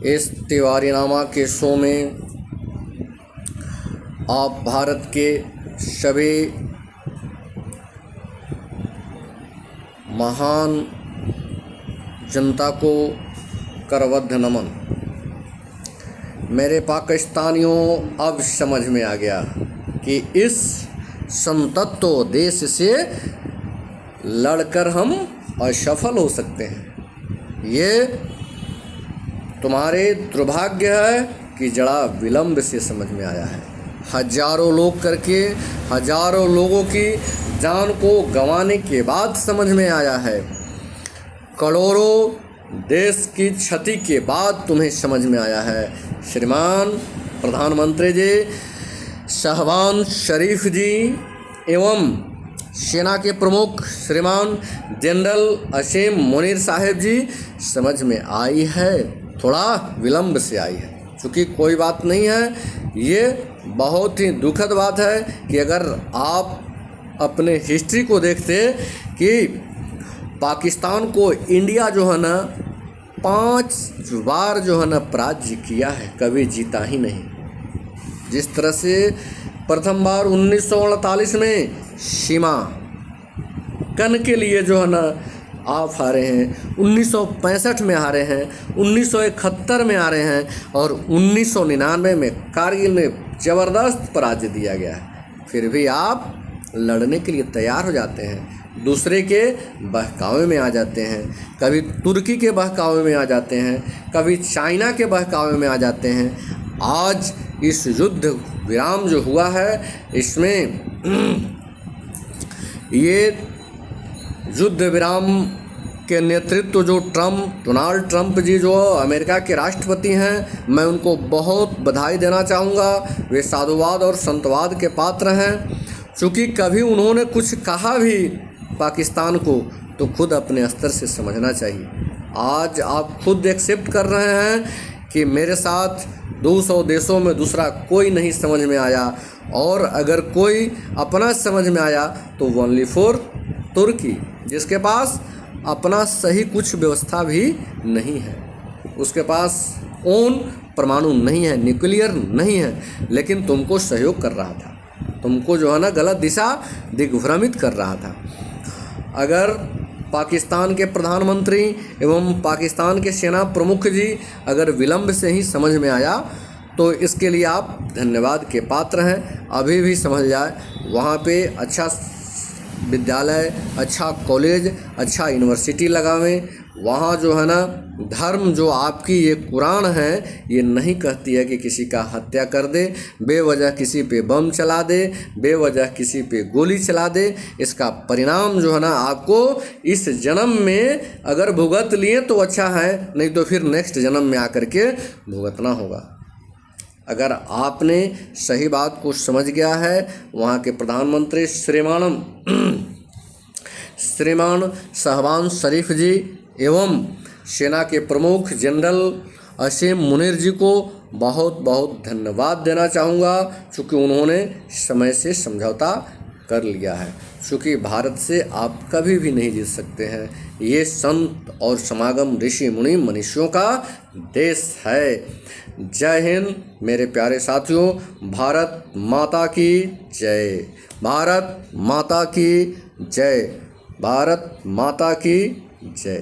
इस तिवारीनामा के शो में आप भारत के सभी महान जनता को करबद्ध नमन। मेरे पाकिस्तानियों, अब समझ में आ गया कि इस संतत्व देश से लड़कर हम असफल हो सकते हैं। ये तुम्हारे दुर्भाग्य है कि जड़ा विलंब से समझ में आया है। हजारों लोग करके हजारों लोगों की जान को गंवाने के बाद समझ में आया है। करोड़ों देश की क्षति के बाद तुम्हें समझ में आया है। श्रीमान प्रधानमंत्री जी, शहबाज शरीफ जी एवं सेना के प्रमुख श्रीमान जनरल असीम मुनीर साहब जी, समझ में आई है, थोड़ा विलंब से आई है। चूँकि कोई बात नहीं है, ये बहुत ही दुखद बात है कि अगर आप अपने हिस्ट्री को देखते कि पाकिस्तान को इंडिया जो है ना 5 बार जो है ना पराजित किया है, कभी जीता ही नहीं। जिस तरह से प्रथम बार 1948 में सीमांकन के लिए जो है ना आप हारे हैं, 1965 में हारे हैं, 1971 में हारे हैं और 1999 में कारगिल में ज़बरदस्त पराजय दिया गया है। फिर भी आप लड़ने के लिए तैयार हो जाते हैं, दूसरे के बहकावे में आ जाते हैं। कभी तुर्की के बहकावे में आ जाते हैं, कभी चाइना के बहकावे में आ जाते हैं। आज इस युद्ध विराम जो हुआ है, इसमें ये युद्ध विराम के नेतृत्व जो डोनाल्ड ट्रंप जी जो अमेरिका के राष्ट्रपति हैं, मैं उनको बहुत बधाई देना चाहूँगा। वे साधुवाद और संतवाद के पात्र हैं। चूँकि कभी उन्होंने कुछ कहा भी पाकिस्तान को, तो खुद अपने स्तर से समझना चाहिए। आज आप खुद एक्सेप्ट कर रहे हैं कि मेरे साथ 200 देशों में दूसरा कोई नहीं समझ में आया, और अगर कोई अपना समझ में आया तो ओनली फॉर तुर्की, जिसके पास अपना सही कुछ व्यवस्था भी नहीं है, उसके पास ओन परमाणु नहीं है, न्यूक्लियर नहीं है, लेकिन तुमको सहयोग कर रहा था, तुमको जो है ना गलत दिशा दिग्भ्रमित कर रहा था। अगर पाकिस्तान के प्रधानमंत्री एवं पाकिस्तान के सेना प्रमुख जी अगर विलंब से ही समझ में आया, तो इसके लिए आप धन्यवाद के पात्र हैं। अभी भी समझ जाए, वहाँ पे अच्छा विद्यालय, अच्छा कॉलेज, अच्छा यूनिवर्सिटी लगावें। वहाँ जो है ना धर्म जो आपकी ये कुरान है, ये नहीं कहती है कि किसी का हत्या कर दे, बेवजह किसी पे बम चला दे, बेवजह किसी पे गोली चला दे। इसका परिणाम जो है ना आपको इस जन्म में अगर भुगत लिए तो अच्छा है, नहीं तो फिर नेक्स्ट जन्म में आकर के भुगतना होगा। अगर आपने सही बात को समझ गया है, वहाँ के प्रधानमंत्री श्रीमान शहबाज शरीफ जी एवं सेना के प्रमुख जनरल असीम मुनीर जी को बहुत बहुत धन्यवाद देना चाहूँगा, चूँकि उन्होंने समय से समझौता कर लिया है। चूँकि भारत से आप कभी भी नहीं जीत सकते हैं। ये संत और समागम ऋषि मुनि मनीषियों का देश है। जय हिंद मेरे प्यारे साथियों। भारत माता की जय। भारत माता की जय। भारत माता की जय।